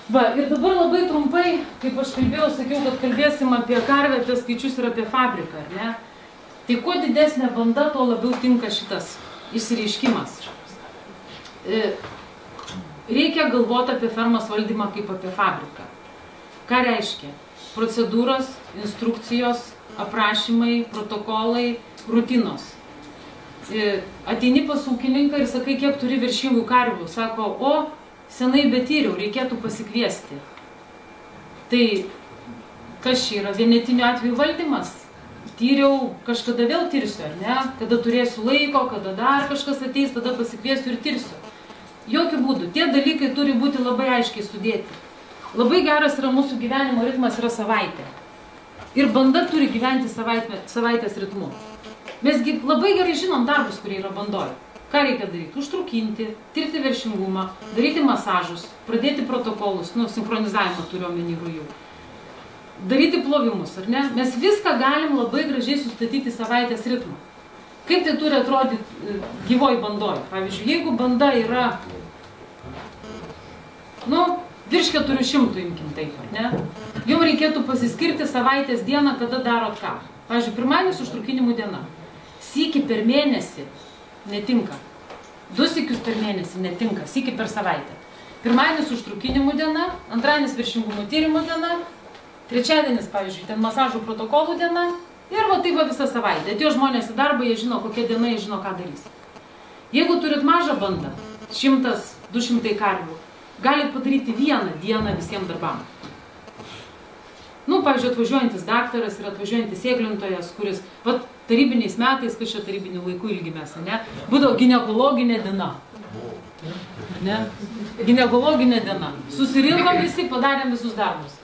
Va, ir dabar labai trumpai, kaip aš kalbėjau, sakiau, kad kalbėsim apie karvę, apie skaičius ir apie fabriką, ar ne? Tai kuo didesnė banda, tuo labiau tinka šitas išsireiškimas. Reikia galvoti apie fermos valdymą kaip apie fabriką. Ką reiškia? Procedūros, instrukcijos, aprašymai, protokolai, rutinos. Ateini pas ūkininką ir sakai, kiek turi viršingų karvių. Sako, o, senai betyriau, reikėtų pasikviesti. Tai kas čia yra? Vienetinių atvejų valdymas? Tyriau, kažkada vėl tirsiu, ar ne? Kada turėsiu laiko, kada dar kažkas ateis, tada pasikviesiu ir tirsiu. Jokių būdų. Tie dalykai turi būti labai aiškiai sudėti. Labai geras yra mūsų gyvenimo ritmas yra savaitė. Ir banda turi gyventi savaitės ritmu. Mes labai gerai žinom darbus, kurie yra bandoje. Ką reikia daryti? Užtrukinti, tirti veršingumą, daryti masažus, pradėti protokolus, sinchronizavimą turiu omeny rujų. Daryti plovimus, ar ne? Mes viską galim labai gražiai sustatyti savaitės ritmą. Kaip tai turi atrodyti gyvoj bandoj? Pavyzdžiui, jeigu banda yra, virš 400, imkim taip, ar ne? Jau reikėtų pasiskirti savaitės dieną, kada darot ką. Pavyzdžiui, pirmadienis užtrukinimų diena. Sykį per mėnesį netinka. 2 sykius per mėnesį netinka, sykį per savaitę. Pirmadienis užtrukinimų diena, antradienis viršingumo tyrimo diena, trečiadienis, pavyzdžiui, ten masažų protokolų diena ir va taip va visą savaitę. Atėjo žmonės į darbą, jie žino, kokia diena, jie žino, ką darys. Jeigu turit mažą bandą, 100-200 karvių, galit padaryti vieną dieną visiems darbam. Pavyzdžiui, atvažiuojantis daktaras ir atvažiuojantis sėklintojas, kuris, tarybiniais metais, kas čia tarybinių laikų ilgimės, ne? Būdavo ginekologinė diena. Ne? Ginekologinė diena. Susirinkom visi, padarėm visus darbus.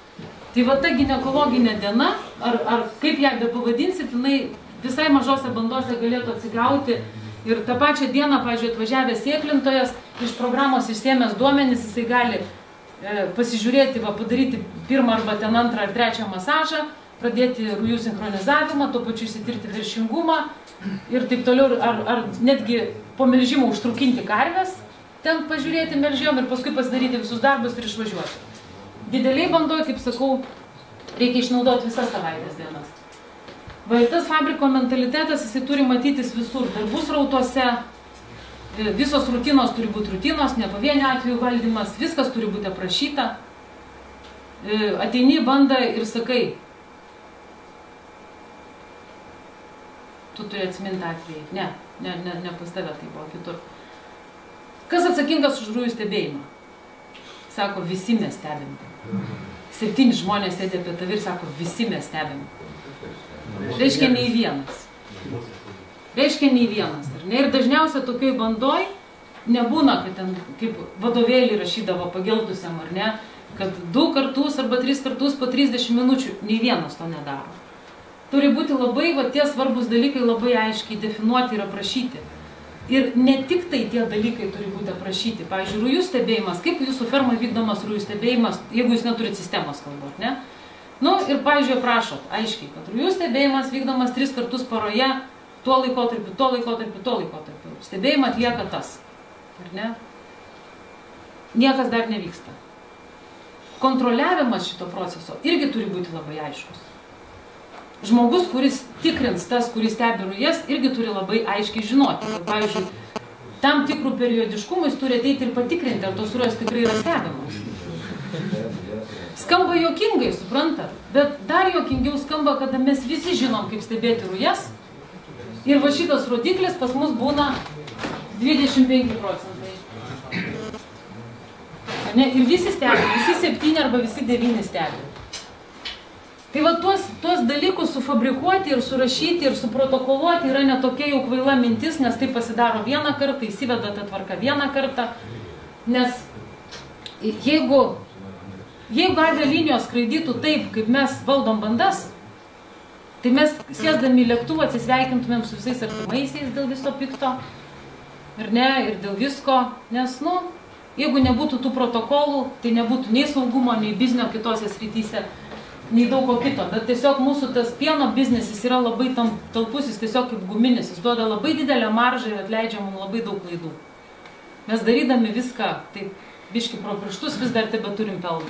Tai va ta ginekologinė diena, ar kaip ją bepavadinsit, jinai visai mažose bandose galėtų atsigauti. Ir tą pačią dieną, pavyzdžiui, atvažiavęs sėklintojas, iš programos išsiėmęs duomenis, jisai gali pasižiūrėti, padaryti pirmą arba ten antrą ar trečią masažą, pradėti rujų sinchronizavimą, tuo pačiu įsitirti viršingumą ir taip toliau, ar netgi po melžimo užtrukinti karves, ten pažiūrėti melžiom ir paskui pasidaryti visus darbus ir išvažiuoti. Dideliai bandoj, kaip sakau, reikia išnaudoti visas savaitės dienas. Va ir tas fabriko mentalitetas, jisai turi matytis visur, darbų srautuose, visos rutinos turi būti rutinos, ne pavienio atveju valdymas, viskas turi būti aprašyta. Ateini į bandą ir sakai, tu turi atsiminti atvejai. Ne pas tave, tai buvo kitur. Kas atsakingas už rujų stebėjimą? Sako, visi mes stebim. 7 žmonės sėdė apie tavį ir sako, visi mes stebim. Reiškia nei vienas. Reiškia nei vienas. Ir dažniausiai tokioj bandoj nebūna, kad ten kaip vadovėlį rašydavo pageltusiam, ar ne, kad 2 kartus arba 3 kartus po 30 minučių, nei vienas to nedaro. Turi būti labai, tie svarbus dalykai labai aiškiai definuoti ir aprašyti. Ir ne tik tai tie dalykai turi būti aprašyti. Pavyzdžiui, rujų stebėjimas, kaip jūsų fermoje vykdomas rujų stebėjimas, jeigu jūs neturite sistemos kalbos, ne? Ir, pavyzdžiui, aprašot aiškiai, kad rujų stebėjimas vykdomas 3 kartus paroje, tuo laikotarpiu. Stebėjimą atlieka tas. Ar ne? Niekas dar nevyksta. Kontroliavimas šito proceso irgi turi būti labai aiškus. Žmogus, kuris tikrins tas, kuris stebi rujas, irgi turi labai aiškiai žinoti. Pavyzdžiui, tam tikrų periodiškumų jis turi ateiti ir patikrinti, ar tos rujos tikrai yra stebimos. Skamba juokingai, suprantat? Bet dar juokingiau skamba, kada mes visi žinom, kaip stebėti rujas. Ir va šitas rodiklis pas mus būna 25%. Ir visi stebi, visi 7 arba visi 9 stebi. Tai va tuos dalykus sufabrikuoti ir surašyti ir suprotokoluoti yra netokia jau kvaila mintis, nes tai pasidaro vieną kartą, įsiveda ta tvarka vieną kartą. Nes jeigu avialinijos skraidytų taip, kaip mes valdom bandas, tai mes sėsdami į lėktuvą atsisveikintumėm su visais artimaisiais dėl viso pikto, ir dėl visko, nes, jeigu nebūtų tų protokolų, tai nebūtų nei saugumo, nei biznio kitose srityse, nei daug ko kito, bet tiesiog mūsų tas pieno biznesis yra labai talpus, jis tiesiog kaip guminis, jis duoda labai didelę maržą ir atleidžia mums labai daug klaidų. Mes darydami viską, taip biški pro pirštus vis dar tebe turim pelną.